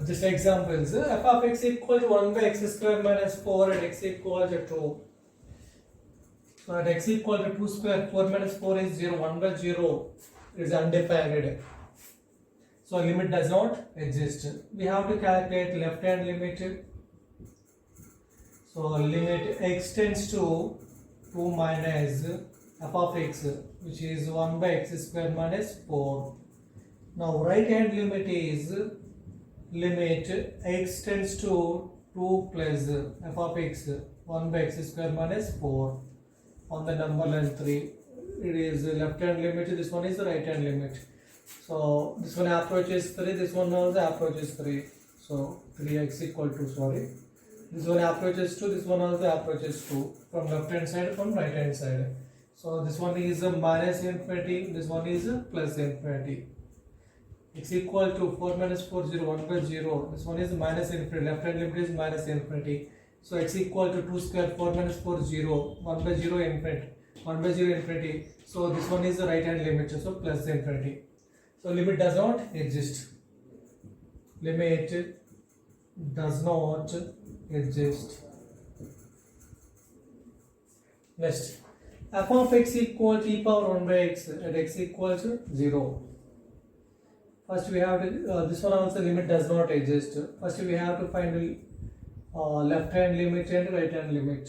just examples. F of x equal to 1 by x square minus 4 at x equal to 2. So at x equal to 2 square, 4 minus 4 is 0, 1 by 0 is undefined. So limit does not exist. We have to calculate left hand limit. So limit x tends to 2 minus f of x, which is 1 by x square minus 4. Now right hand limit is limit x tends to 2 plus f of x, 1 by x square minus 4. On the number line 3, it is left hand limit, this one is the right hand limit. So this one approaches 3, this one also approaches 3. So 3x equal to, sorry. This one approaches 2, this one also approaches 2. From left hand side, from right hand side. So this one is a minus infinity, this one is a plus infinity. X equal to 4 minus 4, 0, 1 by 0. This one is minus infinity, left hand limit is minus infinity. So x equal to 2 square, 4 minus 4, 0, 1 by 0 infinity, 1 by 0 infinity. So this one is the right hand limit, so plus infinity. So limit does not exist. Limit does not exist. Next, f of x equal to e power 1 by x at x equals to 0. First we have to, this one also limit does not exist. First we have to find left hand limit and right hand limit.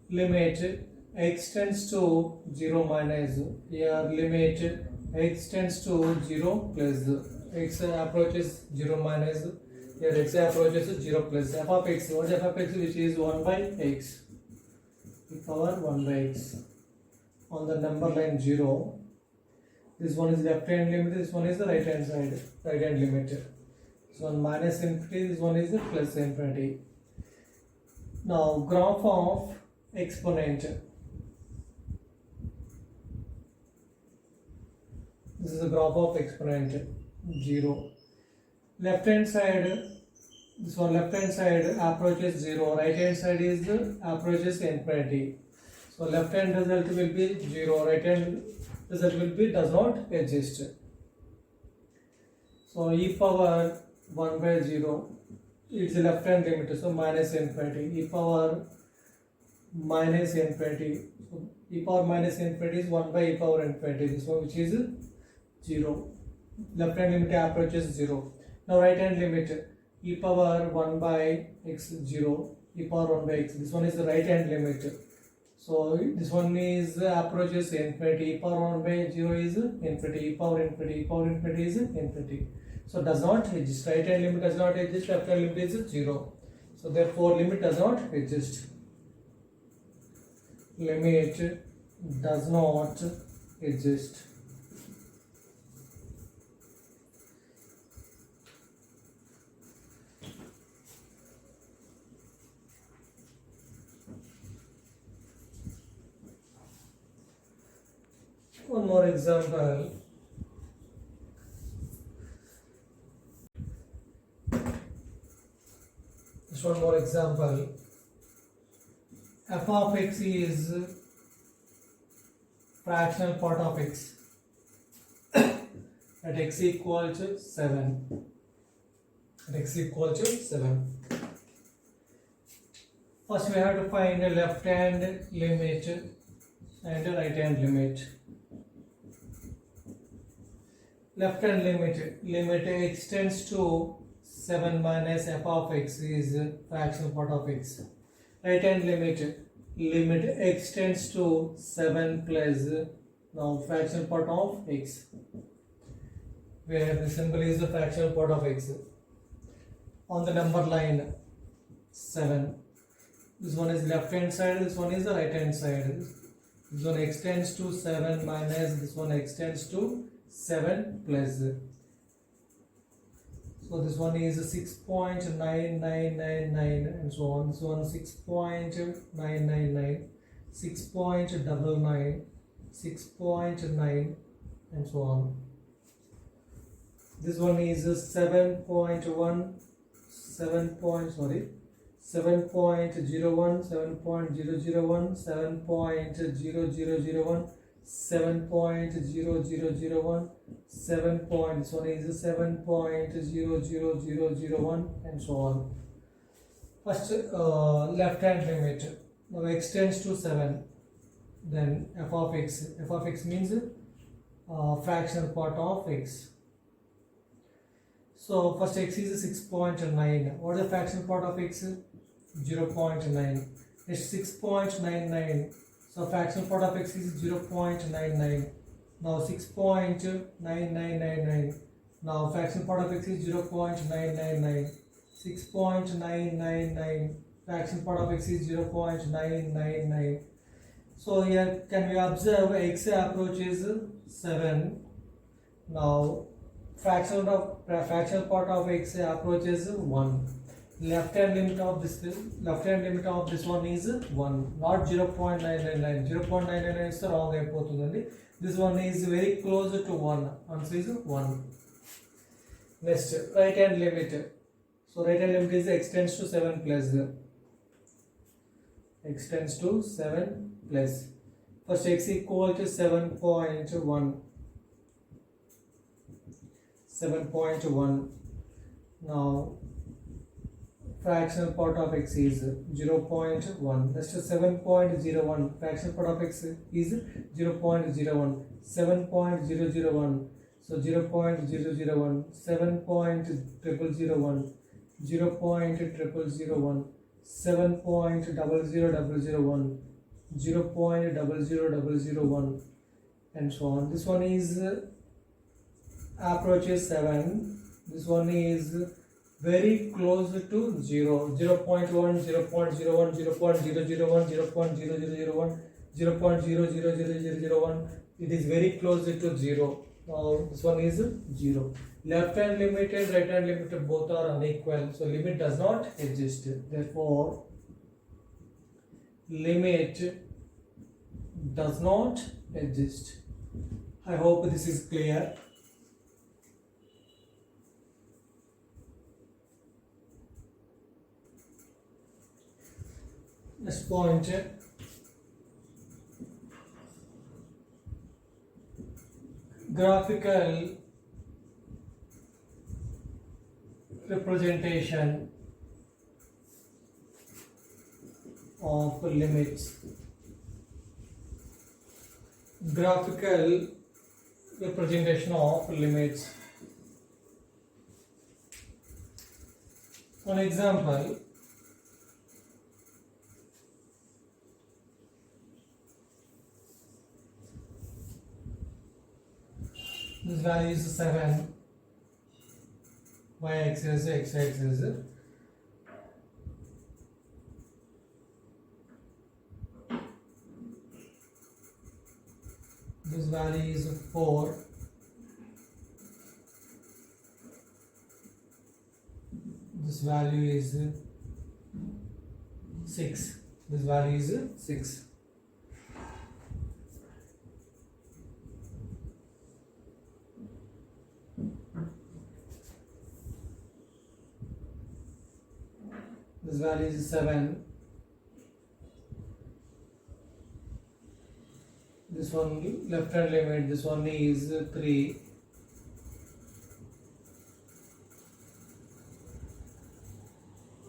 Limit x tends to 0 minus, here limit x tends to 0 plus, x approaches 0 minus, here x approaches 0 plus, f of x, what is f of x, which is 1 by x, e power 1 by x. On the number line 0, this one is left hand limit, this one is the right hand side, right hand limit. This one minus infinity, this one is the plus infinity. Now graph of exponent. This is the graph of exponent 0. Left hand side, this one left hand side approaches 0, right hand side is approaches infinity. So left hand result will be 0, right hand result will be does not exist. So e power 1 by 0, it's a left hand limit, so minus infinity, e power minus infinity, so e power minus infinity is 1 by e power infinity, this one which is 0, left hand limit approaches 0. Now right hand limit, e power 1 by x 0, e power 1 by x, this one is the right hand limit. So this one is approaches infinity, e power 1 by 0 is infinity, e power infinity, e power infinity is infinity. So does not exist, right hand limit does not exist, left hand limit is 0. So therefore limit does not exist. Limit does not exist. One more example. Just one more example. F of x is fractional part of x at x equal to 7. At x equal to 7. First we have to find a left hand limit and a right hand limit. Left hand limit, limit x tends to 7 minus f of x is fractional part of x. Right hand limit, limit x tends to 7 plus now fractional part of x, where the symbol is the fractional part of x. On the number line 7, this one is left hand side, this one is the right hand side. This one extends to 7 minus, this one extends to 7 plus. So this one is 6.9999 and so on. This one 6.999, 6.99, 6.9 and so on. This one is 7.1, 7.01, 7.001, 7.0001, 7.00001, 7 point, this one is 7.00001, and so on. First, left hand limit now x tends to 7, then f of x means fractional part of x. So first x is 6.9. What is the fractional part of x? 0.9. It's 6.99. So fractional part of x is 0.99. Now 6.9999. Now fractional part of x is 0.999. 6.999. Fractional part of x is 0.999. So here can we observe x approaches 7. Now fractional part of x approaches 1. Left hand limit of this one is 1, not 0.999. 0.999 is the wrong అయిపోతుందండి. This one is very close to 1. Answer is 1. Next, right hand limit. So right hand limit is x tends to 7 plus. X tends to 7 plus. First x equal to 7.1. 7.1. Now fractional part of x is 0.1. That's 7.01. Fractional part of x is 0.01. 7.001. So 0.001. 7.001. 0.001. 7.00001. 0.00001, and so on. This one is approaches 7. This one is very close to 0. 0.1, 0.01, 0.001, 0.0001, 0.00001. It is very close to 0. Now this one is 0. Left hand limit and right hand limit both are unequal, so limit does not exist. Therefore limit does not exist. I hope this is clear. Next point, graphical representation of limits. Graphical representation of limits. One example, this value is 7, y-axis, x-axis. This value is 4. This value is 6. This value is 6. This value is 7. This one left hand limit, this one is 3.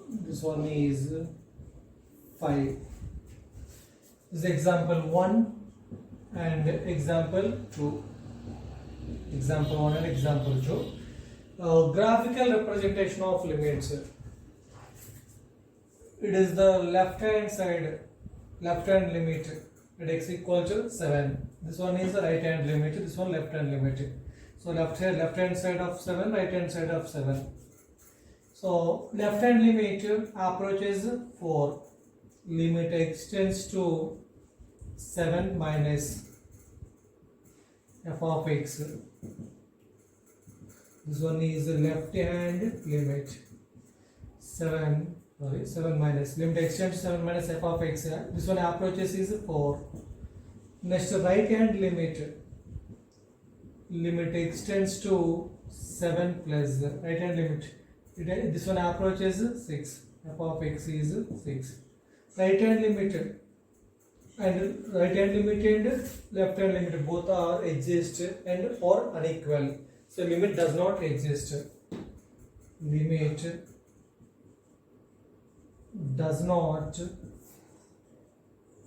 This one is 5. This is example 1 and example 2. Example 1 and example 2. Graphical representation of limits. It is the left hand side, left hand limit at x equal to 7. This one is the right hand limit, this one left hand limit. So left hand side of 7, right hand side of 7. So left hand limit approaches 4. Limit extends to 7 minus f of x. This one is the left hand limit. 7 minus limit extends to 7 minus f of x. This one approaches is 4. Next, right hand limit. Limit extends to 7 plus right hand limit. This one approaches 6. F of x is 6. Right hand limit and right hand limit and left hand limit both are exist and or unequal. So limit does not exist. Limit does not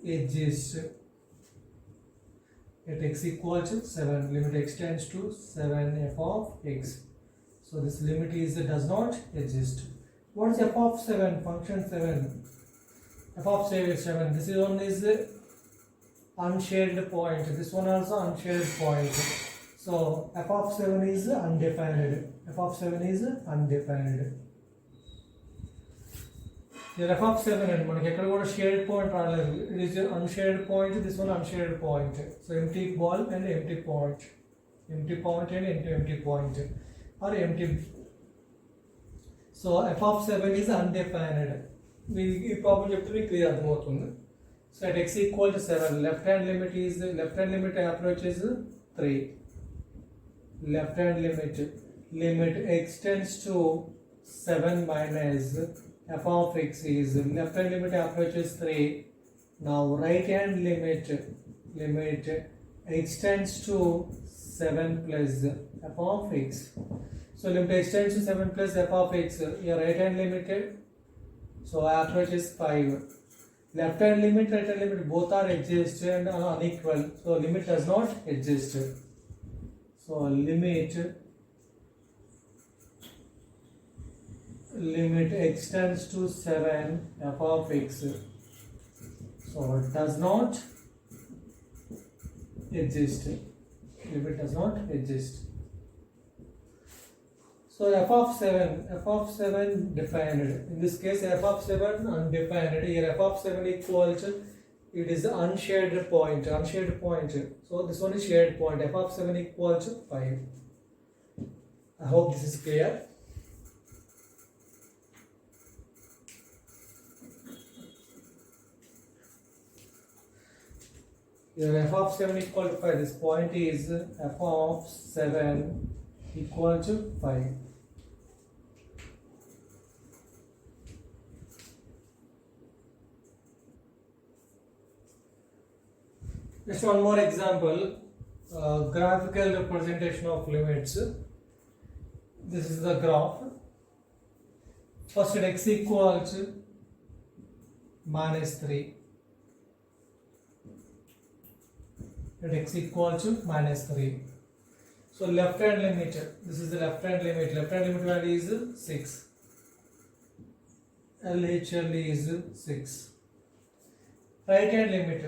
exist at x equals to 7. Limit extends to 7 f of x. So this limit is does not exist. What is f of 7? Function 7. F of 7. This is one is unshaded point. This one also unshaded point. So f of 7 is undefined. F of 7 is undefined. Here f of 7 and మనకి ఎక్కడ కూడా shade point రాలేదు. It is unshaded point. This one unshaded point. So empty ball and empty point. Empty point and empty point. Or empty. So f of 7 is undefined. ఈ problem చెప్తే మీకు clear అర్థమవుతుంది. So at x equal to 7, left hand limit approaches 3. Left hand limit extends to 7 minus f of x is left hand limit approaches 3. Now right hand limit extends to 7 plus f of x. So limit extends to 7 plus f of x. Your right hand limit so approach is 5. Left hand limit, right hand limit both are exist and are unequal. So limit does not exist. So limit extends to 7 f of x. So it does not exist. Limit does not exist. So f of 7 defined. In this case f of 7 undefined. Here f of 7 equals it is the unshaded point. So this one is shaded point. F of 7 equals 5. I hope this is clear. Here f of 7 equal to 5. This point is f of 7 equal to 5. Just one more example, graphical representation of limits. This is the graph. First at x equals -3. At x equals to -3. So left hand limit, this is the left hand limit. Left hand limit value is 6. LHL is 6. Right hand limit,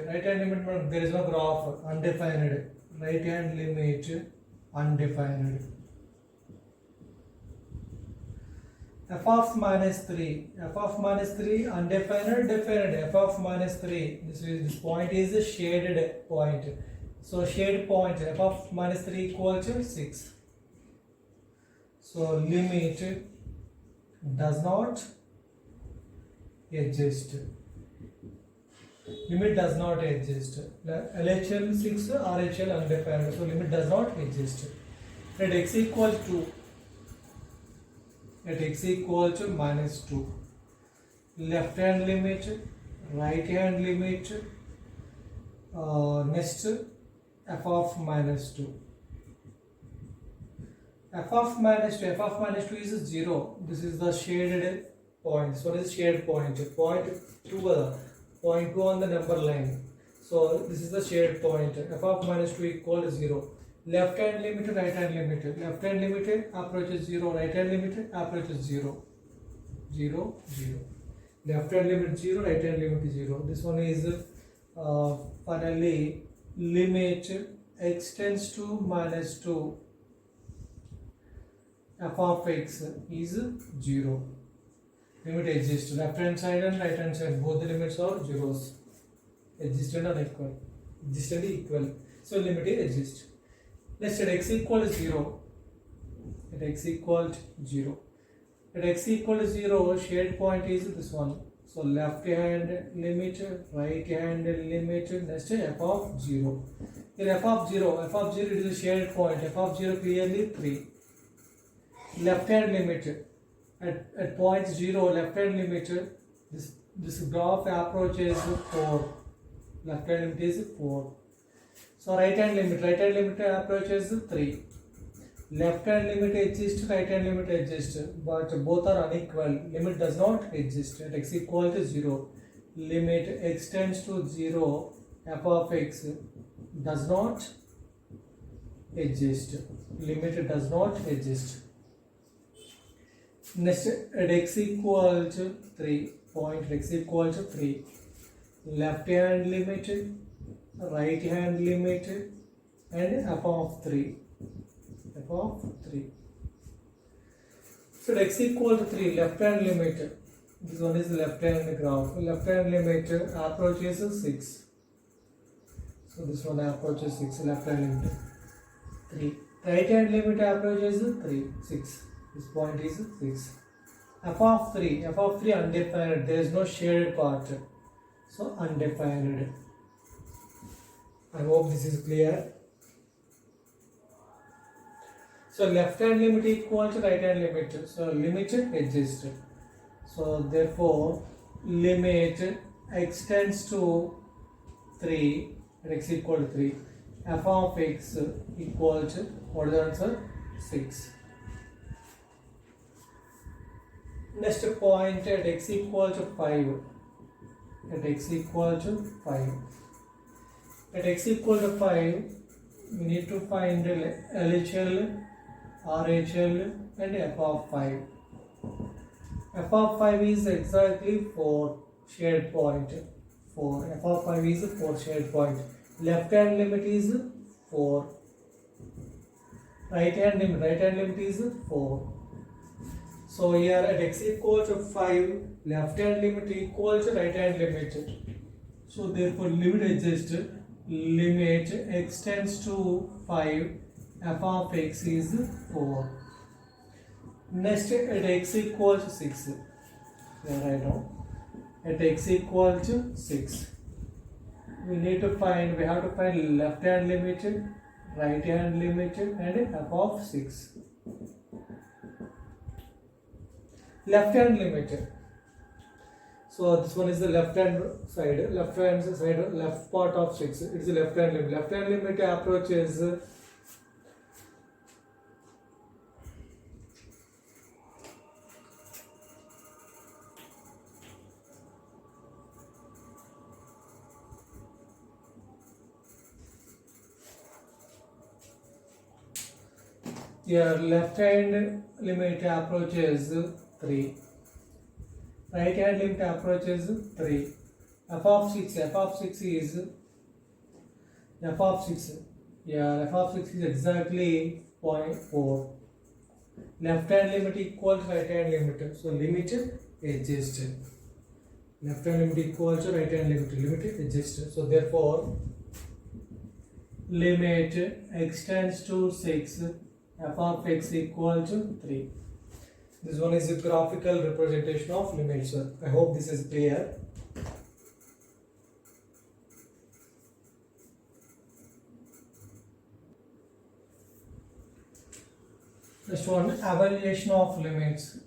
there is no graph, undefined. Right hand limit undefined. F of -3 undefined, defined. F of -3, this point is a shaded point. So shade point f of -3 equals to 6. So limit does not exist. Limit does not exist. LHL 6, RHL undefined. So limit does not exist. At x equals to -2. Left hand limit, right hand limit, next f of -2. F of -2 is 0. This is the shaded point. So this is shaded point. Point 2 on the number line. So this is the shaded point. F of -2 equal to 0. Left hand limit, right hand limit. Left hand limit approaches 0. Right hand limit approaches 0. 0, 0. Left hand limit 0. Right hand limit 0. This one is finally limit extends to -2. F of x is 0. Limit exists. Left hand side and right hand side, both the limits are zeros. Existent or equal. Existent equal. So limit exists. Next at x equal to 0. At x equal to 0. At x equal to 0, shade point is this one. So left hand limit, right hand limit, next f of 0. Here f of 0 it is a shaded point. F of 0 clearly 3. Left hand limit at point 0, left hand limit, this graph approaches 4. left hand limit is 4. So right hand limit approaches 3. Left hand limit exists, right hand limit exists, but both are unequal. Limit does not exist at x equal to 0. Limit x tends to 0, f of x does not exist. Limit does not exist. Next, at x equal to 3, point at x equal to 3, left hand limit, right hand limit, and f of 3. F of 3. So at x equal to 3, left hand limit, this one is left hand graph. Left hand limit approaches 6. So this one approaches 6, left hand limit 3. Right hand limit approaches 3, 6. This point is 6. F of 3 undefined, there is no shaded part. So undefined. I hope this is clear. So left hand limit equal to right hand limit. So limit exists. So therefore limit x tends to 3 at x equal to 3. F of x equal to, what is the answer? 6. Next point at x equal to 5. At x equal to 5. At x equal to 5, we need to find LHL, RHL, and f of 5. F of 5 is exactly 4 shade point. 4. F of 5 is 4 shade point. Left hand limit is 4. Right hand limit is 4. So here at x equal to 5, left hand limit equal to right hand limit. So therefore limit exists. Limit x tends to 5, f of x is 4. Next at x equal to 6. Here I know. At x equal to 6. We have to find left hand limit, right hand limit, and f of 6. Left hand limit. So this one is the left hand side, left part of 6. It is the left hand limit. Left hand limit approaches your left hand limit approaches 3. Right hand limit approaches 3. F of 6 is f of 6. Yeah, f of 6 is exactly 0.4. Left hand limit equal to right hand limit. So limit exists. Left hand limit equal to right hand limit. Limit exists. So therefore limit x tends to 6, f of x equal to 3. This one is a graphical representation of limits. I hope this is clear. Next one, evaluation of limits.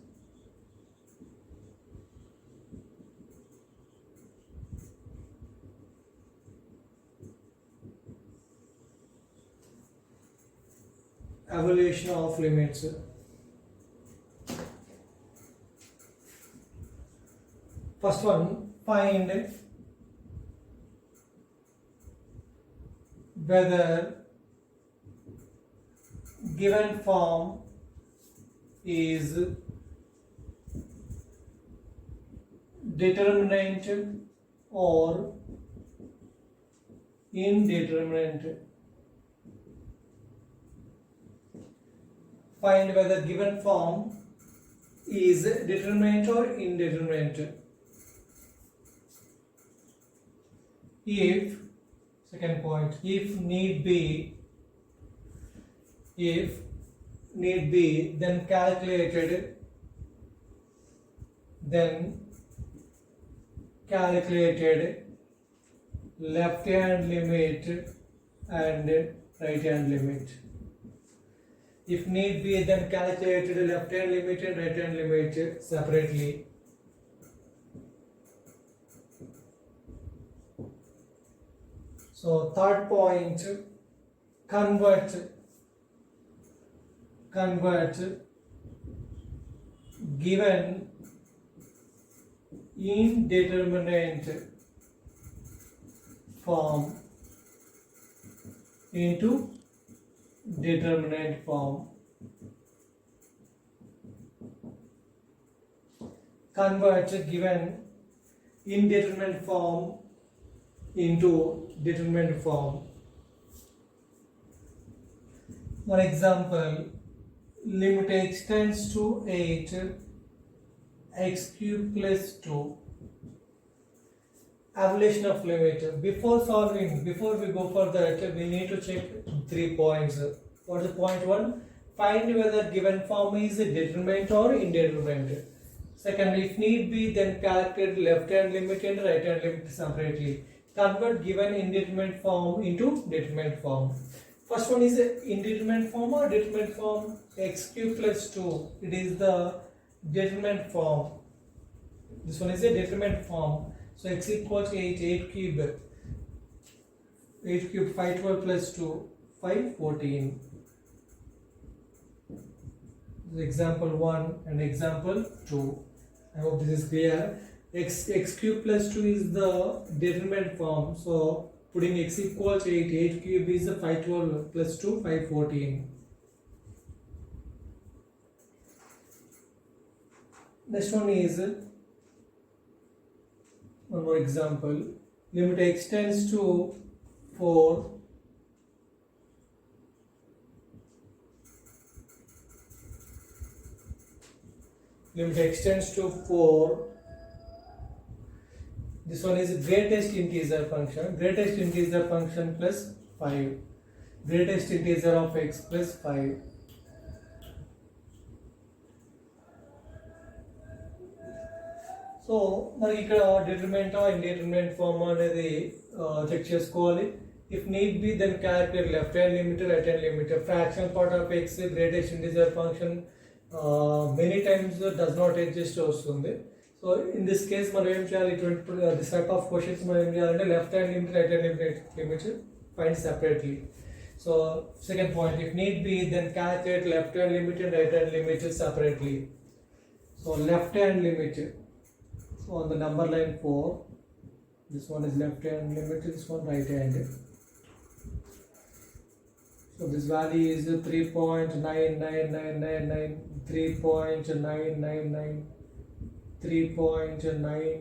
Evaluation of limits. First one, find whether given form is determinant or indeterminate. Find whether given form is determinate or indeterminate. If, second point, if need be, then calculated left hand limit and right hand limit. If need be, then calculated left hand limit and right hand limit separately. So third point, convert given indeterminate form into determinate form. Convert given indeterminate form into determinate form. For example, limit x tends to 8 x cube plus 2. Evaluation of limit. Before we go for that, we need to check 3 points. What is point 1? Find whether given form is determinate or indeterminate. Second, if need be, then calculate left hand limit and right hand limit separately. Convert given indeterminate form into determinate form. First one is indeterminate form or determinate form. X cube plus 2. It is the determinate form. This one is a determinate form. So x equals 8 cube 512 plus 2 514. Example 1 and example 2. I hope this is clear. X cube plus 2 is the determinate form. So putting x equals 8 cube is 512 plus 2 514. Next one is one more example. Limit x tends to 4 limit x tends to 4. This one is greatest integer function. Greatest integer function plus 5. Greatest integer of x plus 5. So మరి ఇక్కడ determinant indeterminant form అనేది check చేసుకోవాలి. If need be then calculate left hand limit right hand limit. Fractional part of x greatest integer function many times does not exist వస్తుంది. So in this case మనం ఏం చేయాలి, ఇటువంటి this type of questions మనం ఏం చేయాలంటే left hand limit right hand limit find separately. So second point, if need be then calculate left hand limit and right hand limit separately. So left hand limit, so on the number line 4, this one is left hand limit, this one right hand. So this value is 3.99999, 3.999, 3.9,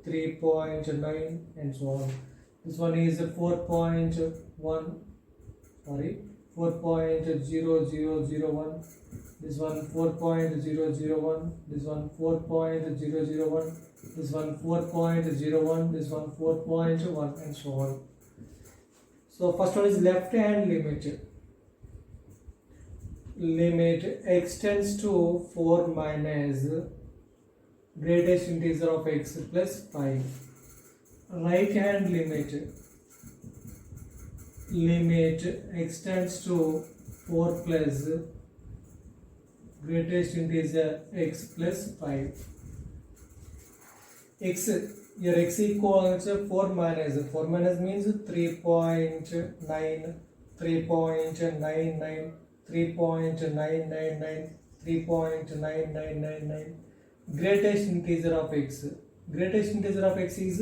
3.9 and so on. This one is 4.1, sorry, 4.0001, this one 4.001, this one 4.001, this one 4.01, this one 4.1 and so on. So first one is left hand limit. Limit x tends to 4 minus greatest integer of x plus 5. Right hand limit. Limit x tends to 4 plus greatest integer x plus 5. X, your x equals 4 minus means 3.9, 3.99, 3.999, 3.9999. Greatest integer of x. Greatest integer of x is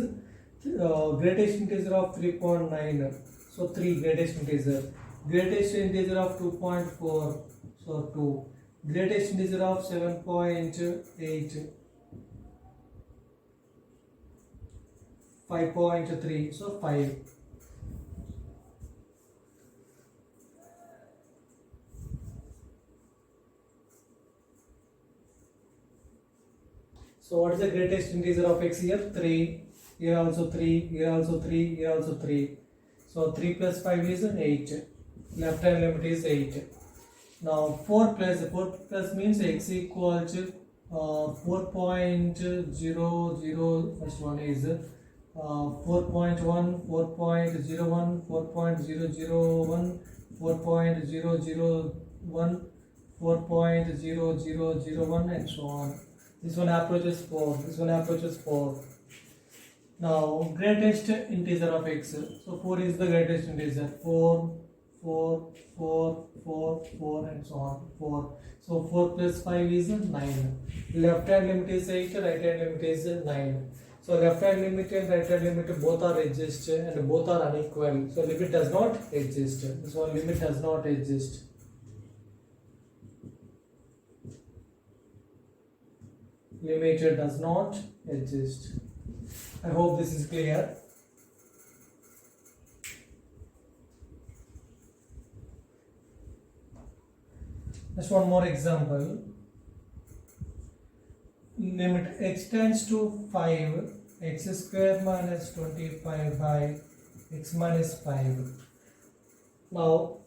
greatest integer of 3.9. So 3 greatest integer. Greatest integer of 2.4. So 2. Greatest integer of 7.8. 5.3. So 5. So what is the greatest integer of x here? 3. Here also 3. Here also 3. Here also 3. So 3 plus 5 is 8. Left hand limit is 8. Now 4 plus means x equals 4.00. First one is 4.1, 4.01, 4.001, 4.001, 4.0001 and so on. This one approaches 4. This one approaches 4. Now greatest integer of x. So 4 is the greatest integer. 4, 4, 4, 4, 4 and so on. 4. So 4 plus 5 is 9. Left hand limit is 8, right hand limit is 9. So left hand limit and right hand limit both are exist and both are unequal. So limit does not exist. This one limit does not exist. Limit does not exist. I hope this is clear. Just one more example. Limit x tends to 5, x square minus 25 by x minus 5. Now,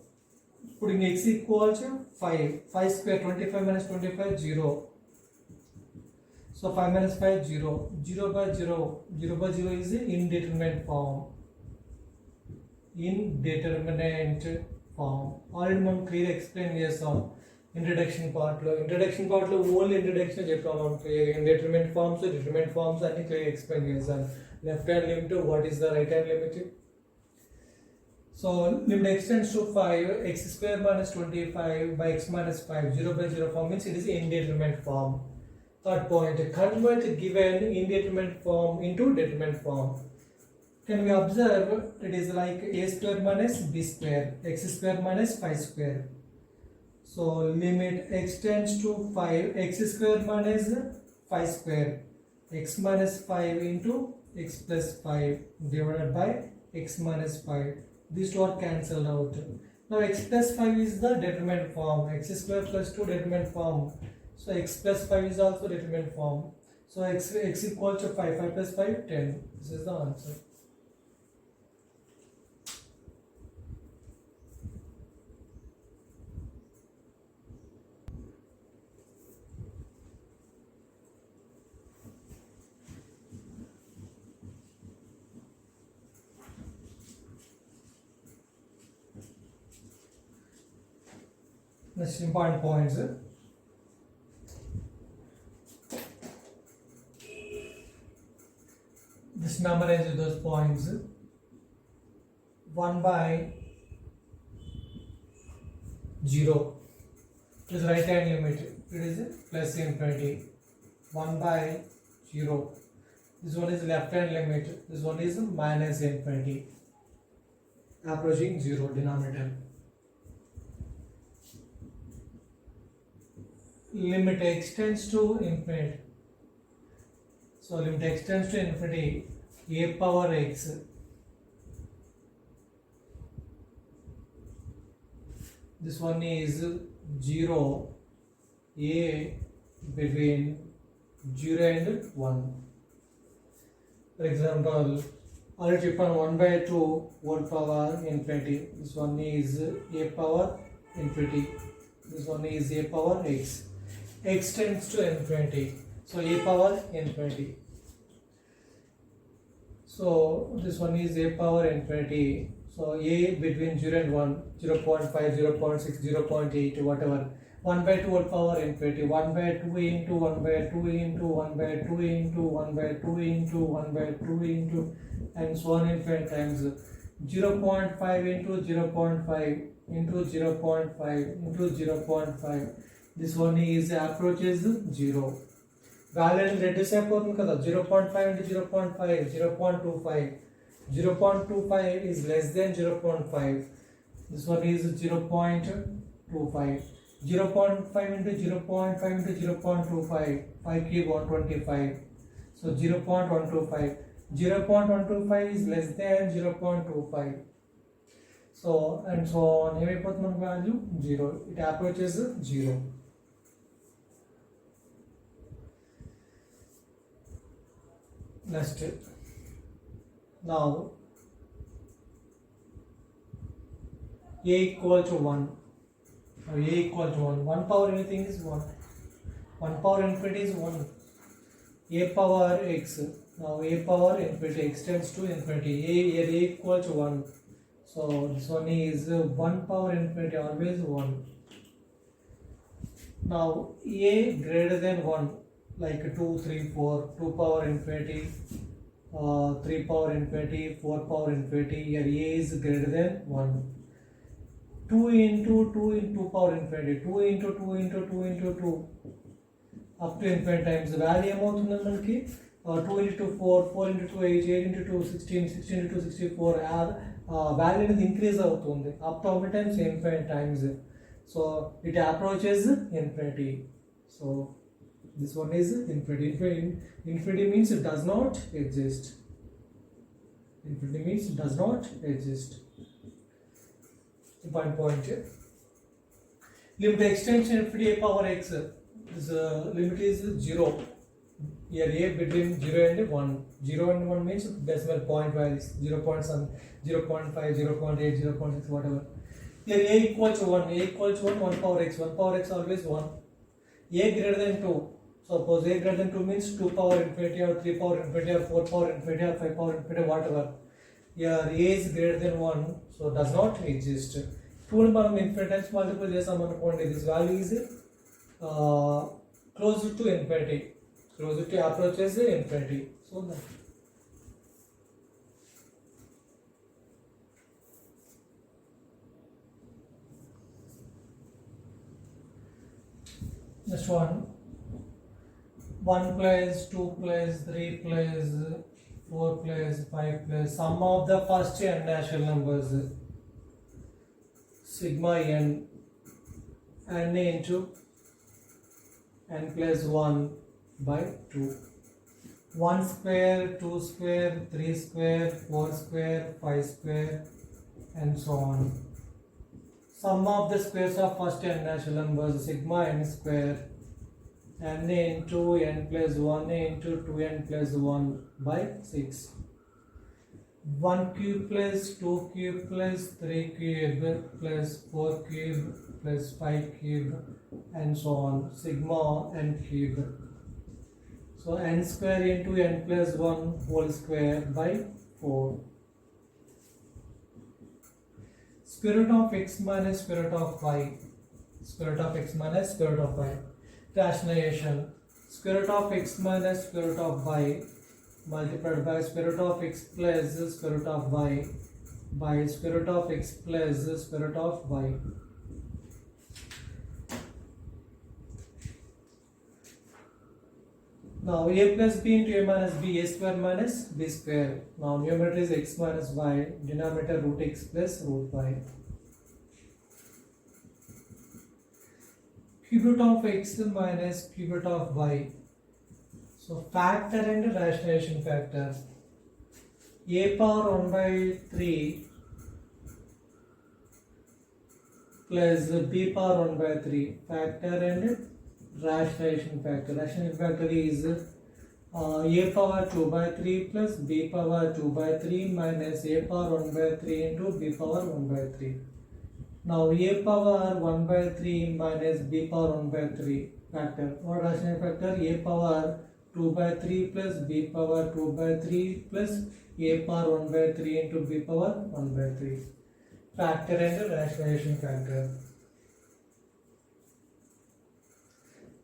putting x equal to 5. 5 square, 25 minus 25, 0. So 5 minus 5, 0. 0 by 0. 0 by 0 is the indeterminate form. Indeterminate form. Already మనం clear explain చేస్తాం introduction పార్ట్లో. Introduction పార్ట్లో only introduction చెప్పాం మనం clear. ఇండెటర్మినెంట్ forms, determinant forms అన్ని clear explain చేశాను. Left hand limit, what is the right hand limit. So limit x tends to 5, x square minus 25 by x minus 5, 0 by 0 form means it is indeterminate form. Third point, convert given indeterminate form into determinate form. Can we observe it is like a square minus b square, x square minus 5 square. So limit x tends to 5, x square minus 5 square, x minus 5 into x plus 5 divided by x minus 5. These two are cancelled out. Now x plus 5 is the determinant form. X square plus 2 determinant form. So x plus 5 is also determinant form. So x equal to 5. 5 plus 5, 10. This is the answer. Next important points. Just memorize those points. 1 by 0 is right hand limit. It is plus infinity. 1 by 0. This one is left hand limit. This one is minus infinity. Approaching 0 denominator. Limit x tends to infinity. So limit x tends to infinity, a power x. This one is 0, a between 0 and 1. For example, already upon 1 by 2 whole power infinity. This one is a power infinity. This one is a power x. X tends to infinity. So a power infinity. So this one is a power infinity. So a between 0 and 1, 0.5, 0.6, 0.8, whatever. 1 by 2 whole power infinity. 1 by 2 into 1 by 2 into 1 by 2 into 1 by 2 into 1 by 2 into and so on infinite times. 0.5 into 0.5 into 0.5 into 0.5. This one is approaches 0. Value reduce అయిపోతుంది కదా. 0.5 into 0.5, 0.25. 0.25 is less than 0.5. This one is 0.25. 0.5 into 0.5 into 0.25. 5 cube 125. So 0.125. 0.125 is less than 0.25. So and so on. ఏమైపోతుంది మనకు value 0. It approaches 0. Next, now a equal to 1. Now a equal to 1. 1 power anything is 1. 1 power infinity is 1. A power x. Now a power infinity x tends to infinity. A equal to 1. So this one is 1 power infinity, always 1. Now a greater than 1, like 2, 3, 4, 2 power infinity, 3 power infinity, 4 power infinity. Here a is greater than 1. 2 into 2 into 2 power infinity, 2 into 2 into 2 into 2 up to infinite times. The value ఏమవుతుంది మనకి 2 into 2 4, 4 into 2 8, 8 into 2 16, 16 into 2 64. Value అనేది increase అవుతుంది up to how many times? Infinite times. So it approaches infinity. So this one is infinity. Infinity means it does not exist. Infinity means it does not exist. Point here. Limit extension infinity a power x. This limit is 0. Here a between 0 and 1. 0 and 1 means decimal point values. 0.7, 0.5, 0.8, 0.6, whatever. Here a equal to 1. A equal to 1, 1 power x. 1 power x always 1. A greater than 2. Suppose a greater than 2 means 2 power infinity or 3 power infinity or 4 power infinity or 5 power infinity, whatever. Here a is greater than 1, so does not exist. 2 మనం infinite times multiple చేసాం అనుకోండి, this value is closer to infinity, closer to approaches infinity. So that next one, 1 plus 2 plus 3 plus 4 plus 5 plus sum of the first n natural numbers sigma n into n plus 1 by 2. 1 square, 2 square, 3 square, 4 square, 5 square, and so on. Sum of the squares of first n natural numbers sigma n square n into n plus 1 into 2n plus 1 by 6. 1 cube plus 2 cube plus 3 cube plus 4 cube plus 5 cube and so on, sigma n cube. So n square into n plus 1 whole square by 4. Square root of x minus square root of y. Square root of x minus square root of y. Rationalization. Square root of x minus square root of y multiplied by square root of x plus square root of y by square root of x plus square root of y. Now a plus b into a minus b, a square minus b square. Now numerator is x minus y, denominator root x plus root y. Cube root of x minus cube root of y. So factor and rationalization factor. A power 1 by 3 plus b power 1 by 3. Factor and rationalization factor. Rationalization factor is a power 2 by 3 plus b power 2 by 3 minus a power 1 by 3 into b power 1 by 3. Now a power 1 by 3 minus b power 1 by 3 factor. What rationalization factor? A power 2 by 3 plus b power 2 by 3 plus a power 1 by 3 into b power 1 by 3. Factor and rationalization factor.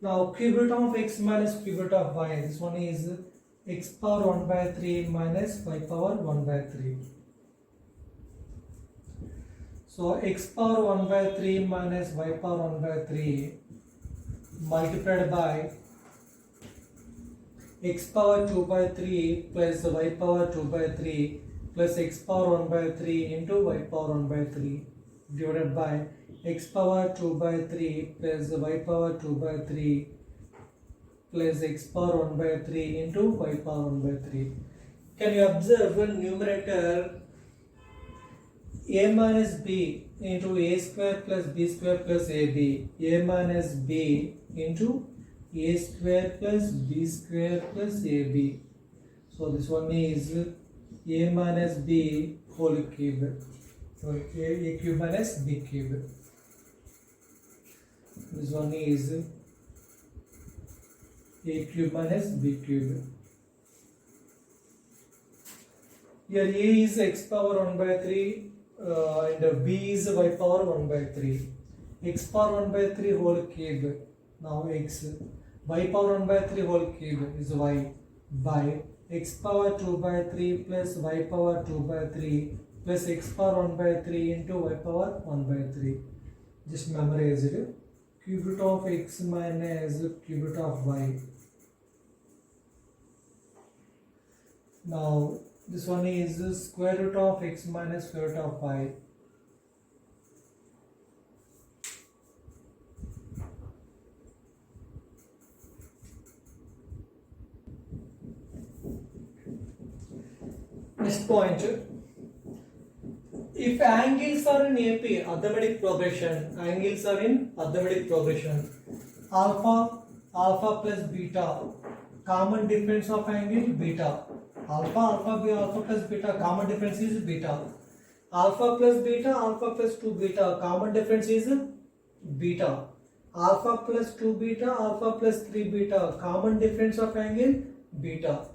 Now cube root of x minus cube root of y. This one is x power 1 by 3 minus y power 1 by 3. So x power 1 by 3 minus y power 1 by 3 multiplied by x power 2 by 3 plus y power 2 by 3 plus x power 1 by 3 into y power 1 by 3 divided by x power 2 by 3 plus y power 2 by 3 plus x power 1 by 3 into y power 1 by 3. Can you observe when numerator a minus b into a square plus b square plus ab, a minus b into a square plus b square plus ab. So this one is a minus b whole cube. So a cube minus b cube. This one is a cube minus b cube. Here a is x power 1 by 3 and b is y power 1 by 3. X power 1 by 3 whole cube. Now x. Y power 1 by 3 whole cube is y by x power 2 by 3 plus y power 2 by 3 plus x power 1 by 3 into y power 1 by 3. Just memorize it. Cube root of x minus cube root of y. Now this one is square root of x minus square root of y. Next point, if angles are in AP, arithmetic progression, angles are in arithmetic progression, alpha plus beta, common difference of angle beta, alpha plus beta, common difference is beta, alpha plus 2 beta, common difference is beta, alpha plus 2 beta, alpha plus 3 beta, common difference of angle beta.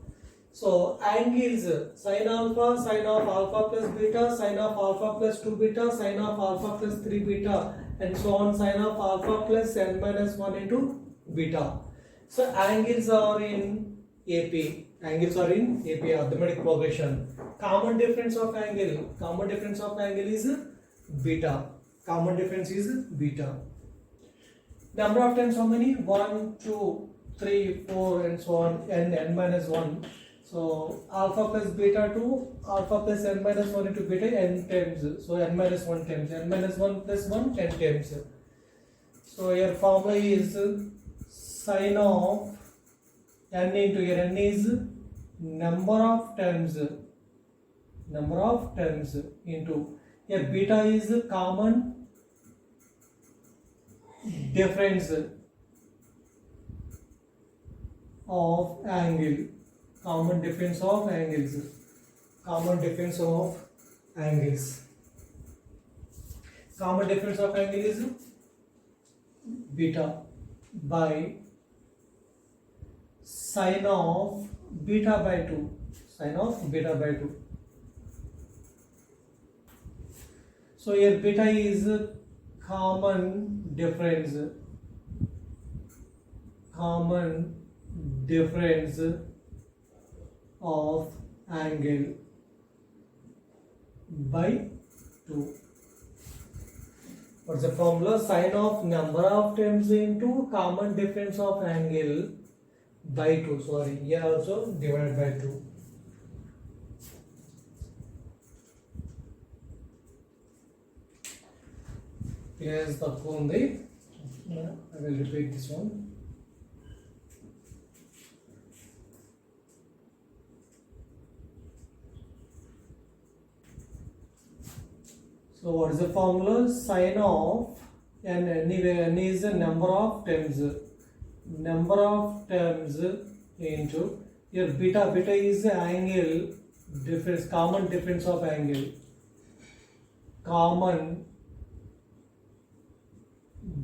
So angles sin of alpha plus beta, sin of alpha plus 2 beta, sin of alpha plus 3 beta, and so on, sin of alpha plus n minus 1 into beta. So angles are in AP, arithmetic progression. Common difference of angle is beta. Common difference is beta. Number of times how many? 1, 2, 3, 4, and so on, n minus 1. So alpha plus beta 2, alpha plus n minus 1 into beta n times. So n minus 1 times, n minus 1 plus 1 10 times. So your formula is sin of n into your n is number of terms into your beta is common difference of angle. Common difference of angles. Common difference of angles. Common difference of angle is beta by sin of beta by 2. Sin of beta by 2. So here beta is common difference. Common difference of angle by 2. What's the formula? Sin of number of terms into common difference of angle by 2. Sorry, here also divided by 2. Here is the Kundi. I will repeat this one. So what is the formula? Sin of n, anyway n is the number of terms into your beta is the angle difference, common difference of angle, common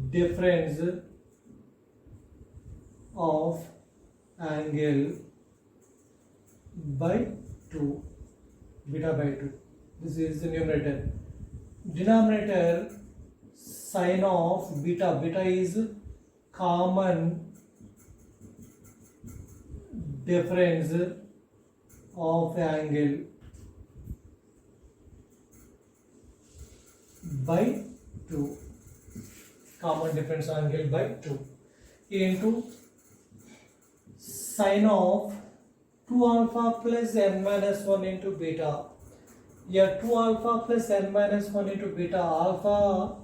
difference of angle by 2, beta by 2. This is the numerator. Denominator sin of beta is common difference of angle by 2, common difference angle by 2 into sin of 2 alpha plus n minus 1 into beta. Here 2 alpha plus n minus 1 into beta. Alpha,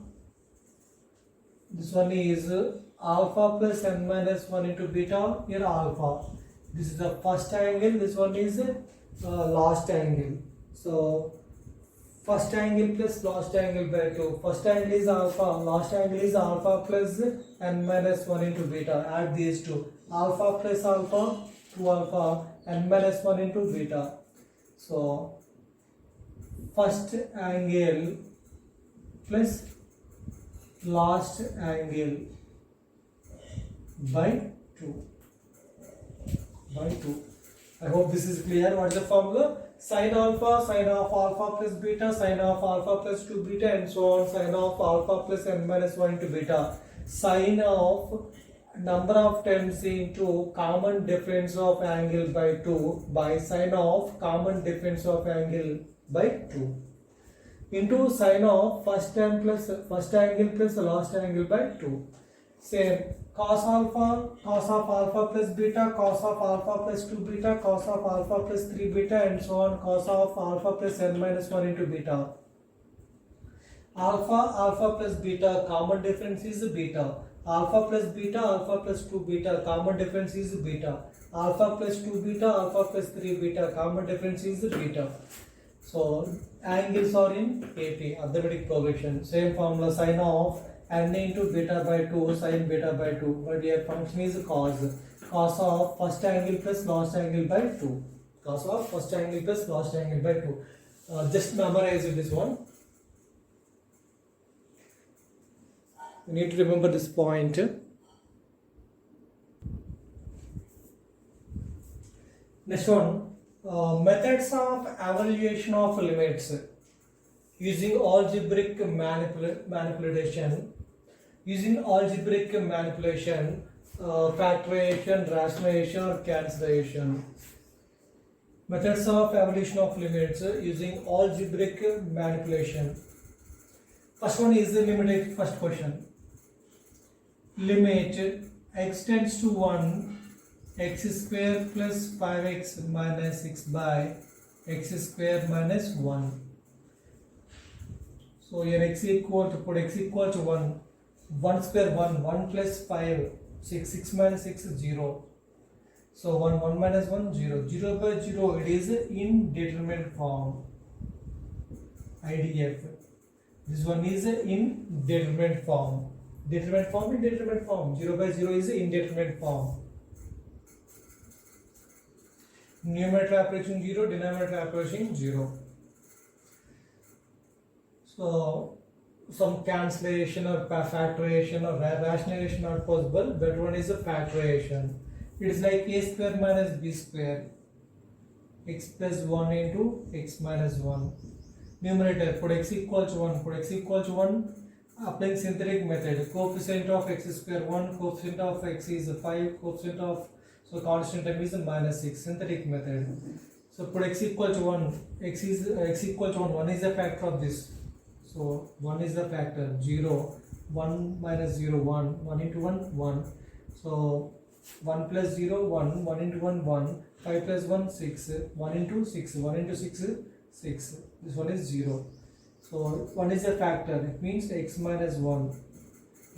this one is alpha plus n minus 1 into beta. Here alpha, this is the first angle, this one is last angle. So first angle plus last angle by 2. First angle is alpha, last angle is alpha plus n minus 1 into beta. Add these two, alpha plus alpha, 2 alpha, n minus 1 into beta. So first angle plus last angle by 2. I hope this is clear. What is the formula? Sin alpha, sin of alpha plus beta, sin of alpha plus 2 beta, and so on, sin of alpha plus n minus 1 into beta. Sin of number of terms into common difference of angle by 2 by sine of common difference of angle by 2 into sine of first angle plus last angle by 2. Same cos of alpha plus beta, cos of alpha plus 2 beta, cos of alpha plus 3 beta, and so on, cos of alpha plus n minus 1 into beta. Alpha plus beta, common difference is beta. Alpha plus beta, alpha plus 2 beta, common difference is beta. Alpha plus 2 beta, alpha plus 3 beta, common difference is beta. So angles are in AP, arithmetic progression. Same formula, sine of n into beta by 2, sine beta by 2. But here function is cos. Cos of first angle plus last angle by 2. Cos of first angle plus last angle by 2. Just memorize this one. You need to remember this point. Next one, methods of evaluation of limits using algebraic manipulation. Using algebraic manipulation, factorization, rationalization, or cancellation. Methods of evaluation of limits using algebraic manipulation. First one is the limit. First question. Limit x tends to 1, x square plus 5x minus 6 by x square minus 1. So here x equal to, put x equal to 1. 1 square 1, 1 plus 5, 6, 6 minus 6 is 0. So 1 minus 1, 0. 0 by 0, it is indeterminate form. IDF. This one is indeterminate form. Determinate form, indeterminate form. 0 by 0 is indeterminate form. Numerator approaching 0, denominator approaching 0. So some cancellation or factorization or rationalization not possible. Better one is a factorization. It is like a square minus b square. X plus 1 into x minus 1. Numerator, put x equal to 1. Put x equal to 1. Applying synthetic method. Coefficient of x square 1. Coefficient of x is 5. Coefficient of, so constant term is minus 6. Synthetic method. So put x equal to 1. X equal to 1. 1 is a factor of this. So 1 is the factor. 0. 1 minus 0, 1. 1 into 1, 1. So 1 plus 0, 1. 1 into 1, 1. 5 plus 1, 6. 1 into 6. 1 into 6, 6. This one is 0. So 1 is a factor. It means x minus 1.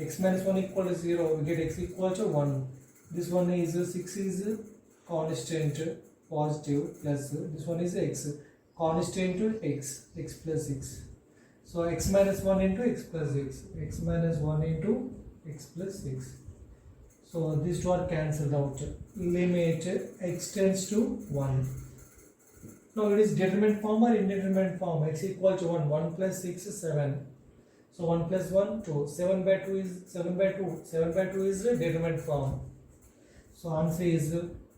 X minus 1 equal to 0. We get x equal to 1. This one is 6 is constant positive plus this one is x. Constant to x. X plus 6. So x minus 1 into x plus 6. X minus 1 into x plus 6. So these two are cancelled out. Limit x tends to 1. Now it is determinate form or indeterminate form. X equal to 1. 1 plus 6 is 7. So 1 plus 1, 2. 7 by 2 is 7 by 2. 7 by 2 is the determinate form. So answer is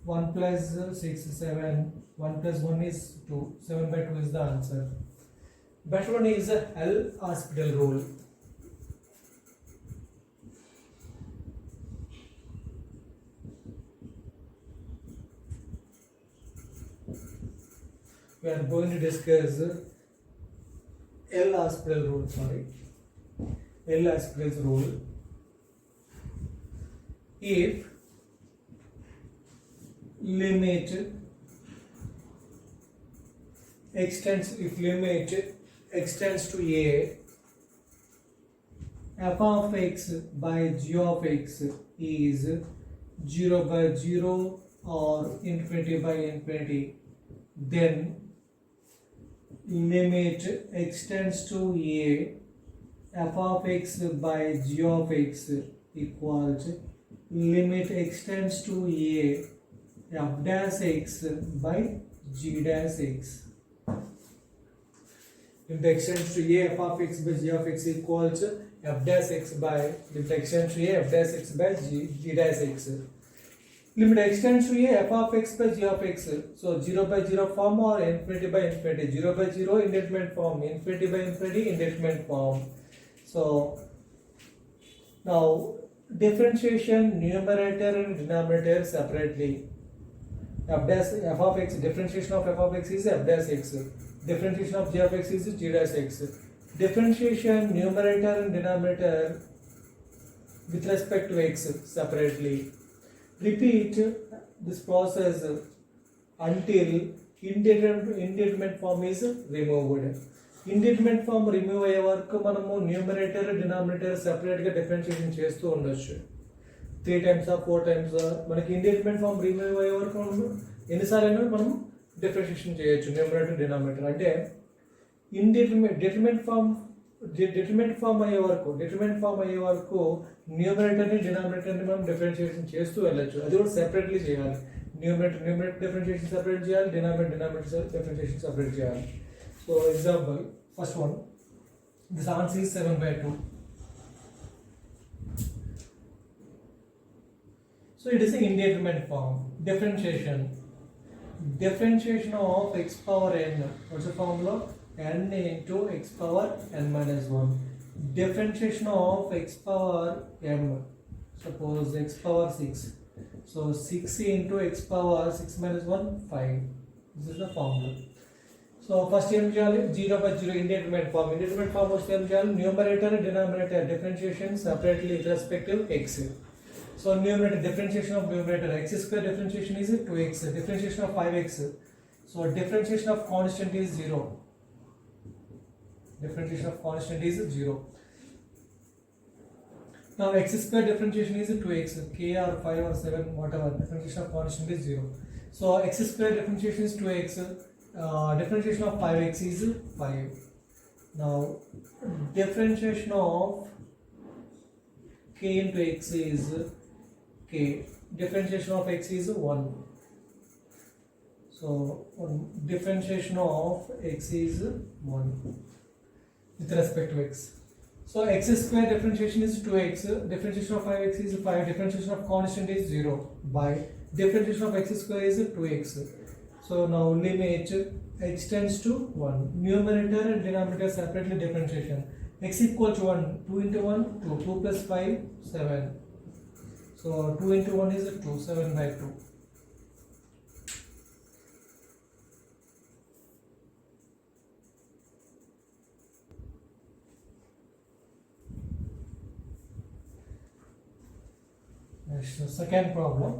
1 plus 6 is 7. 1 plus 1 is 2. 7 by 2 is the answer. Better one is the L-Hospital rule. We are going to discuss L-Hospital rule. L-Hospital's rule. If limit extends to a, f of x by g of x is 0 by 0 or infinity by infinity, then limit extends to a, f of x by g of x equals limit extends to a, f dash x by g dash x. Limit extends to a, f of x by g of x equals f dash x by limit extends to a, f dash x by g dash x. Limit extends to a, f of x by g of x. So 0 by 0 form or infinity by infinity. 0 by 0 indeterminate form, infinity by infinity indeterminate form. So now differentiation numerator and denominator separately. F of x, differentiation of f of x is f dash x. Differentiation of g of x is g dash x. Differentiation numerator and denominator with respect to x separately. Repeat this process until indeterminate form is removed. Indeterminate form remove అయ్యే వరకు మనము numerator denominator సెపరేట్గా differentiation చేస్తూ ఉండొచ్చు. 3 times 4 times మనకి indeterminate form remove అయ్యే వరకు ఎన్నిసార్లు మనం డిఫరెన్షియేషన్ చేయొచ్చు న్యూమరేటర్ డినామినేటర్. అంటే డిటర్మినేట్ ఫామ్ అయ్యే వరకు న్యూమరేటర్ని డినామినేటర్ని మనం డిఫరెన్షియేషన్ చేస్తూ వెళ్ళొచ్చు. అది కూడా సెపరేట్లీ చేయాలి. న్యూమరేటర్ డిఫరెన్షియేషన్ సెపరేట్ చేయాలి, డినామినేటర్ డిఫరెన్షియేషన్ సెపరేట్ చేయాలి. So example first one, this answer is 7/2. So it is an indeterminate form. Differentiation of x power n. What's the formula? N into x power n minus 1. Differentiation of x power m. Suppose x power 6. So 6 into x power 6 minus 1, 5. This is the formula. So first em cheyali 0/0 indeterminate form. Indeterminate form was numerator and denominator differentiation separately with respect to x. So numerator differentiation of numerator x square differentiation is 2x. Differentiation of 5x. So differentiation of constant is 0. Differentiation of constant is 0. Now x square differentiation is 2x. K or 5 or 7 whatever. Differentiation of constant is 0. So x square differentiation is 2x. Differentiation of 5x is 5. Now differentiation of k into x is k. Differentiation of x is 1. So differentiation of x is 1 with respect to x. So x square differentiation is 2x. Differentiation of 5x is 5. Differentiation of constant is 0 by differentiation of x square is 2x. So now limit x tends to 1. Numerator and denominator separately differentiation. X equal to 1. 2 into 1, 2. 2 plus 5, 7. So 2 into 1 is 2, 7/2. Next, the second problem.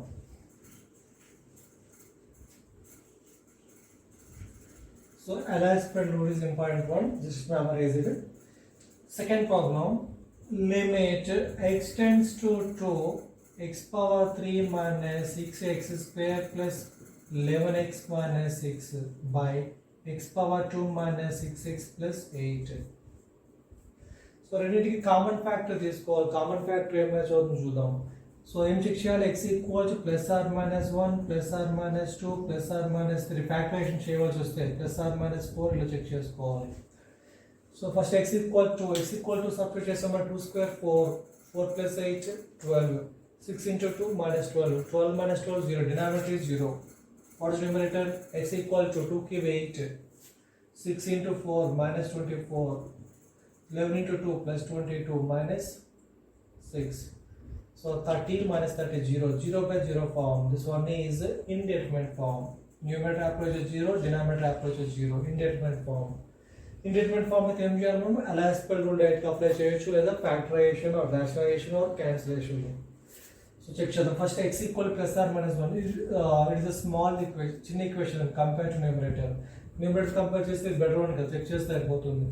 So L-square rule is important one. Just memorize it. Second problem. Limit x tends to 2. X power 3 minus 6x square plus 11x minus 6 by x power 2 minus 6x plus 8. So రెండింటికి common factor తీసుకోవాలి. Common factor ఏమైనా చూద్దాం. సో ఏం check చేయాలి? x equal to plus or minus 1 plus or minus 2 plus or minus 3 factorization చేయవలసి వస్తే plus or minus 4 ఇలా చెక్ చేసుకోవాలి. So first x equal to substitute చేసాము. 2 square 4 plus 8 12. 6 into 2 minus 12. 12 minus 12 0. Denominator is 0. What is numerator? X equal to 2 give 8. 6 into 4 minus 24. 11 into 2 plus 22 minus 6. So 30 minus 30 0. 0/0 form. This one is indeterminate form. Numerator approaches 0. Denominator approaches 0. Indeterminate form. Indeterminate form with m చేయాలి మనం L-square rule డైరెక్ట్గా apply చేయొచ్చు లేదా factorisation or rationalisation or cancellation. So check చేద్దాం. First x equal plus or minus 1 it is a small equation, చిన్న equation compare to numerator. Numerator compare చేస్తే better one కదా, check చేస్తే అయిపోతుంది.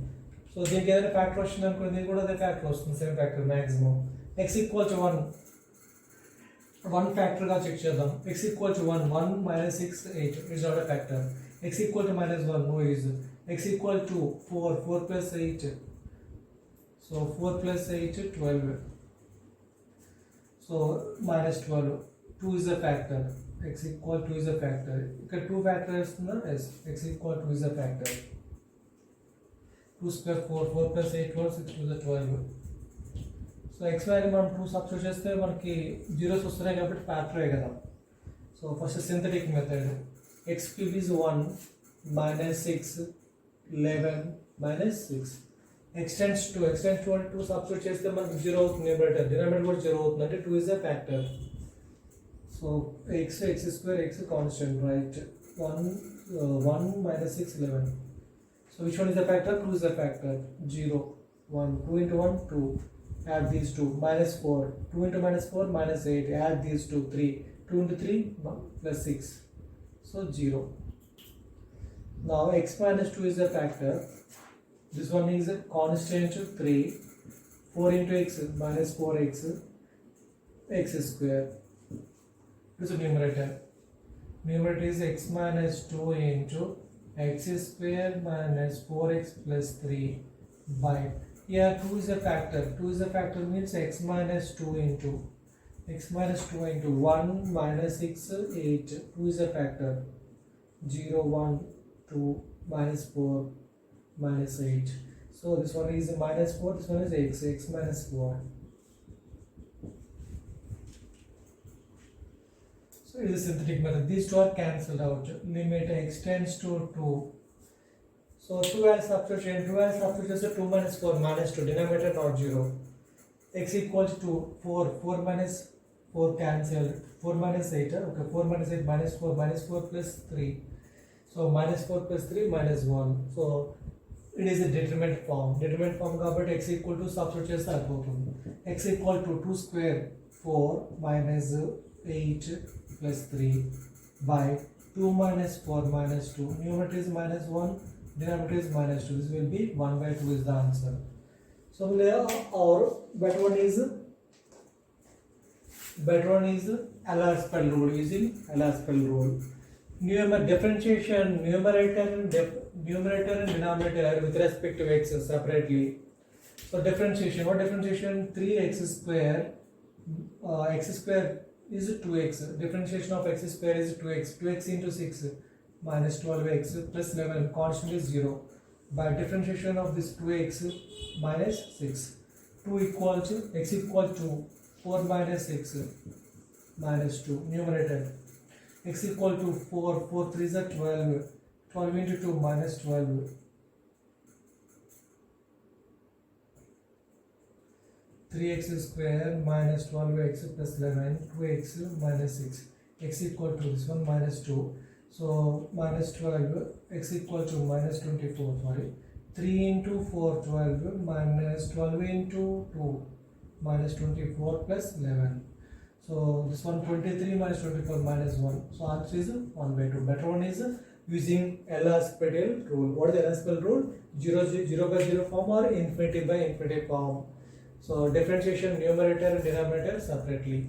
సో దీనికి ఏదైనా ఫ్యాక్టర్ వచ్చింది అనుకో, దీనికి కూడా అదే ఫ్యాక్టర్ వస్తుంది, same factor maximum. x equal to 1 ఫ్యాక్టర్గా చెక్ చేద్దాం. x equal to 1 minus 6 8 it's not a factor. x equal to minus 1 no is. x equal to 4 plus 8. So 4 plus 8 12. So minus 12. 2 is a factor. X equal to is a factor. ఇక్కడ 2 factor ఇస్తుందా? Yes. X equal to is a factor. 2 square 4 plus 8 12 6 to the 12. So x value మనం 2 substitute చేస్తే మనకి zeros వస్తున్నాయి కాబట్టి ఫ్యాక్టరే కదా. So first synthetic method. x cube is 1 minus 6 11 minus 6. extends to 2 substitute చేస్తే మనకు 0 అవుతుంది న్యూమరేటర్ డినామినేటర్ కూడా 0 అవుతుంది అంటే 2 is a factor. So x square x constant, right? 1 minus 6 11. So which one is the factor? 2 is the factor. 0 1 2 into 1 2. Add these two. Minus 4 2 into minus 4 minus 8. Add these two 3 2 into 3 plus 6. So 0. Now x minus 2 is the factor. This one is a constant 3. 4 into x minus 4x x square. This is numerator. Numerator is x minus 2 into x square minus 4x plus 3 by, here 2 is a factor. 2 is a factor means x minus 2 into 1 minus 6 8. 2 is a factor. 0 1 2 minus 4 minus 8. So this one is minus 4, this one is x minus 4. So it is a synthetic method. These two are cancelled out. Limit x tends to 2. So 2 as substitution. 2 as substitution is 2 minus 4 minus 2. Denominator not 0. X equals to 4. 4 minus 4 cancelled. 4 minus 8. Okay, 4 minus 8 minus 4 plus 3. So minus 4 plus 3 minus 1. So it is a determinant form. Determinant form కాబట్టి x equal to substitute చేస్తే అయిపోతుంది. X equal to 2 square 4 minus 8 plus 3 by 2 minus 4 minus 2. Numerator is minus 1, denominator is minus 2. This will be 1 by 2 is the answer. So our better one is L'Hospital rule. Using L'Hospital rule. Differentiation numerator and denominator with respect to x separately. So differentiation. What differentiation? 3x square. X square is 2x. Differentiation of x square is 2x. 2x into 6 minus 12x plus 11. Constant is 0. By differentiation of this 2x minus 6. 2 equal to x equal to 4 minus 6 minus 2. Numerator. X equal to 4. 4 3 is 12. 12 into 2 minus 12. 3x square minus 12x plus 11, 2x minus 6, x equal to this one minus 2. So minus 12, x equal to minus 24, sorry. 3 into 4, 12, minus 12 into 2, minus 24 plus 11. So this one 23 minus 24 minus 1. So answer is 1 by 2. Better one is using L'Hospital rule. What is the L'Hospital rule? 0 by 0 form or infinity by infinity form. So differentiation numerator and denominator separately.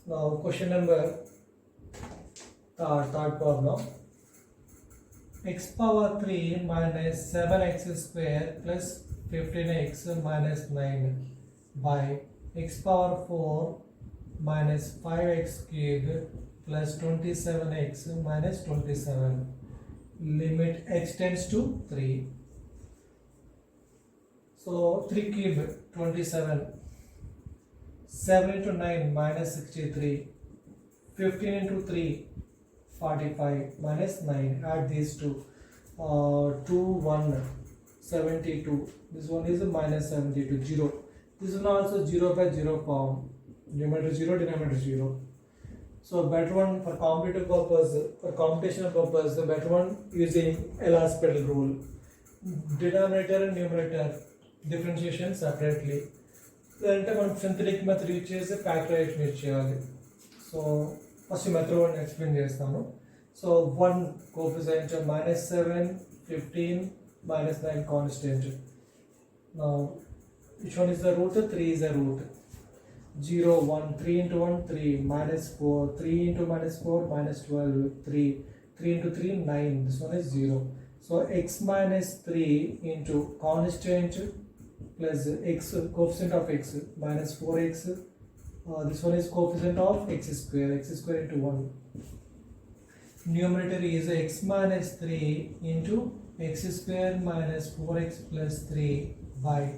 Now question number third problem. X power 3 minus 7x square plus 15x minus 9 by x power 4 minus 5x cubed plus 27x minus 27. Limit x tends to 3. So 3 cube 27. 7 into 9 minus 63. 15 into 3 45 minus 9. Add these two. 2 1 72. This one is a minus 72 0. This one also 0 by 0 form. Numerator 0, denominator 0. So better one for competitive purpose, for computational purpose, the better one using L'Hospital rule. Denominator and numerator differentiation separately. Then one synthetic method use chesi factorization use cheyali. So first method one explain chestanu. So 1 coefficient minus 7, 15, minus 9 constant. Now which one is the root? 3 is the root. 0 1 3 into 1 3 minus 4 3 into minus 4 minus 12 3 into 3 9. This one is 0. So x minus 3 into constant plus x coefficient of x minus 4x. This one is coefficient of x square into 1. Numerator is x minus 3 into x square minus 4x plus 3 by.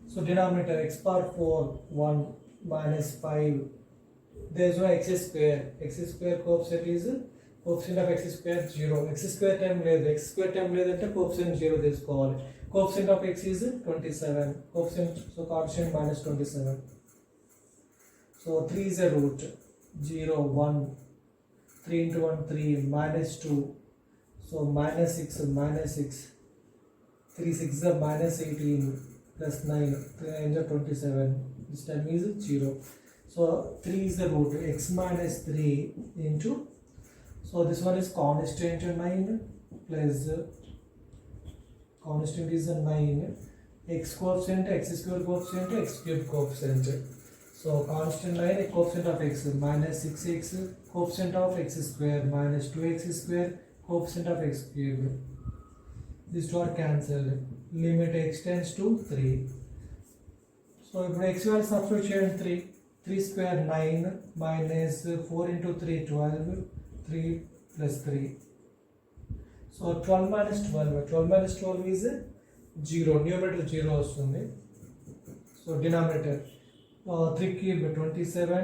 So denominator x power 4 1 minus 5. There is no x square. X square coefficient is coefficient of X square zero, X square time లేదు, X square time లేదంటే coefficient zero తీసుకోవాలి. Coefficient of X is 27, coefficient so coefficient minus 27. So 3 is a root, 0, 1, 3 into 1, 3, minus 2, so minus 6, 3 6 is minus 18, plus 9, 3 9 is 27, this time is 0. So 3 is the root, x minus 3 into, so this one is constant 9 plus constant is 9, x coefficient, x square coefficient, x cube coefficient. So constant 9, coefficient of x minus 6x, coefficient of x square minus 2x square, coefficient of x cube. These two are cancelled. Limit x tends to 3. So if x value substitution 3, 3 square 9 minus 4 into 3 12, 3 plus 3. So 12 minus 12, 12 minus 12 is 0, numerator 0 వస్తుంది. So denominator 3 cube 27,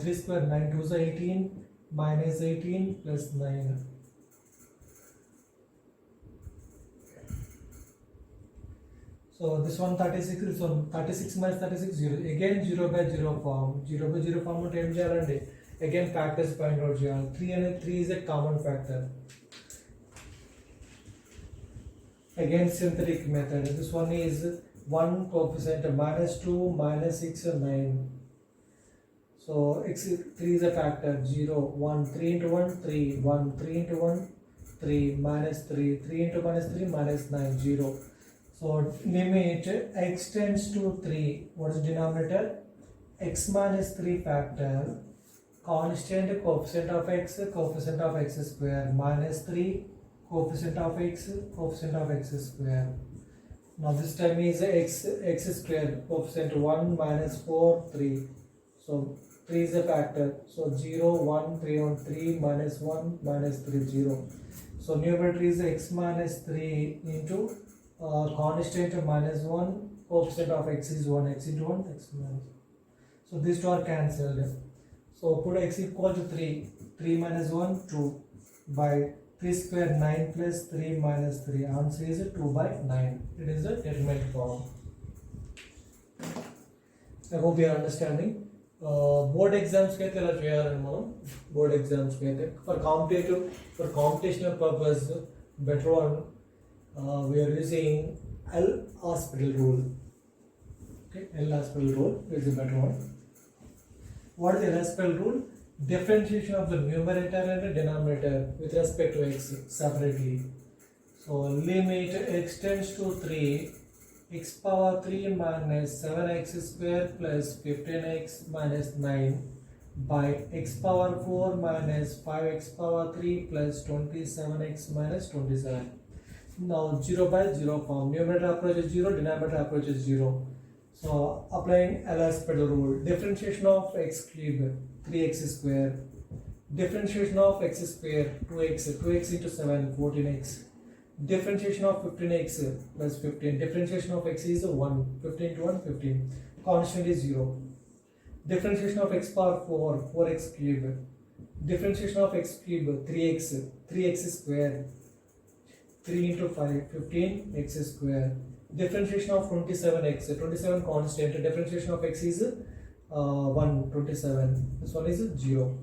3 square 9 2 is 18, minus 18 plus 9. So this one 36, this one 36 minus 36 0, again 0 by 0 form, 0 by 0 form అంటే ఏం చేయాలండి, again factors find out చేయాలి. 3 అనేది 3 is a common factor. Again synthetic method, this one is 1 coefficient minus 2 minus 6 9. So x 3 is a factor, 0 1, 3 into 1 3, 1 3 into 1 3, minus 3, 3 into minus 3 minus 9 0. So limit x tends to 3, what is denominator, x minus 3 factor, constant coefficient of x square minus 3 coefficient of x square. Now this time is x square, coefficient 1 minus 4 3, so 3 is a factor, so 0 1 3 on 3 minus 1 minus 3 0. So numerator is x minus 3 into constant minus 1, coefficient of x is 1, x into 1 x minus. So these two are cancelled. So put x equal to 3, 3 minus 1 2 by 3 square 9 plus 3 minus 3, answer is 2 by 9. It is the determinant form. I hope you are understanding. Board exams ke tela cheyalani manam, board exams ke for computational purpose better one, we are using L-Hospital rule. Okay, L-Hospital rule is the better one. What is the L-Hospital rule? Differentiation of the numerator and the denominator with respect to x separately. So limit x tends to 3, x power 3 minus 7x square plus 15x minus 9 by x power 4 minus 5x power 3 plus 27x minus 27. Now 0 by 0 form, numerator approaches 0, denominator approaches 0. So applying L-Hospital rule, differentiation of x cube 3x square, differentiation of x square 2x into 7 14x, differentiation of 15x plus 15, differentiation of x is 1, 15 to 1 15, constant is 0, differentiation of x power 4 4x cube, differentiation of x cube 3x square, 3 into 5 15 x square, differentiation of 27x 27 constant, differentiation of x is 1 27, this one is 0.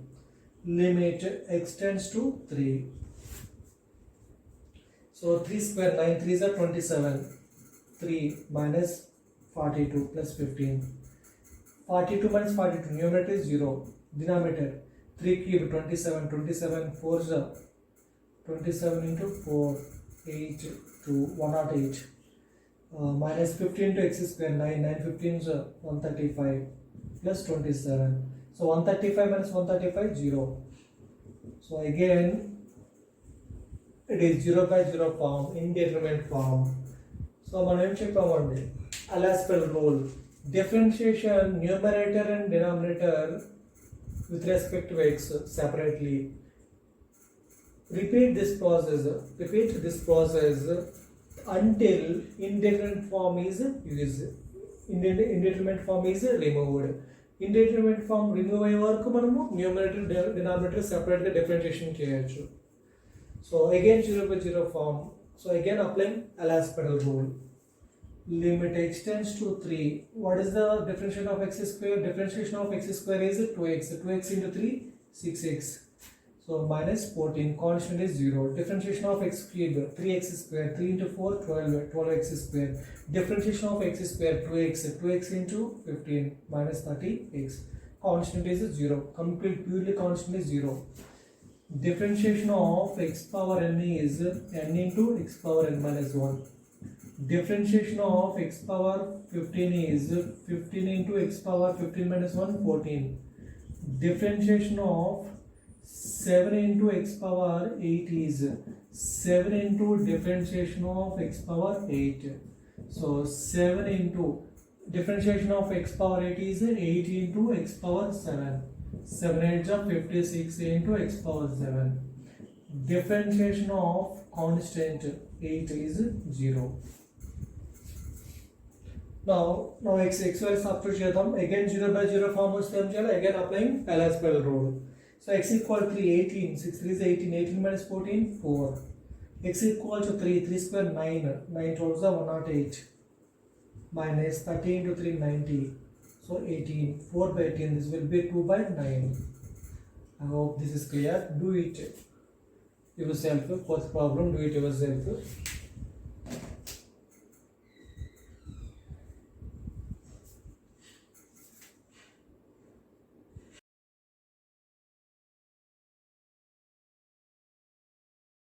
Limit x tends to 3. So 3 square 9 3 is 27, 3 minus 42 plus 15, 42 minus 42, numerator is 0, denominator 3 cube 27, 27 4 is 27 into 4 8 to 108, minus 15 to x square 9 9 15 is 135 plus 27. So 135 minus 135 0. So again it is 0 by 0 form, indeterminate form. So మనం ఏం చెప్పామండి, L-Hospital rule, differentiation numerator and denominator with respect to x separately. Repeat this process until indeterminate form is removed. Indeterminate form remove అయ్యే వరకు మనము numerator denominator సెపరేట్గా differentiation చేయొచ్చు. So again 0/0 ఫామ్. So again applying L Hospital rule. Limit x tends to 3. What is the differentiation of x square? Differentiation of x square is 2x. 2x into 3, 6x. So minus 14. Constant is 0. Differentiation of x cube, 3x square. 3 into 4, 12. 12x square. Differentiation of x square, 2x. 2x into 15 minus 30x. Constant is 0. Complete purely constant is 0. Differentiation of x power n is n into x power n minus 1. Differentiation of x power 15 is 15 into x power 15 minus 1, 14. Differentiation of 7 into x power 8 is 7 into differentiation of x power 8. So 7 into differentiation of x power 8 is 8 into x power 7. 7 8 is 56 into x power 7. Differentiation of constant 8 is 0. Now x values substitute చేద్దాం. Again 0/0 form వస్తే ఏం చేయాలి? Again applying L Hospital rule. So x equal 3, 18. 6 3 is 18. 18 minus 14, 4. X equal to 3. 3 square 9. 9 12 is 108. Minus 30 into 3, 90. So 18. 4/18. This will be 2/9. I hope this is clear. Do it yourself. Fourth problem, do it yourself.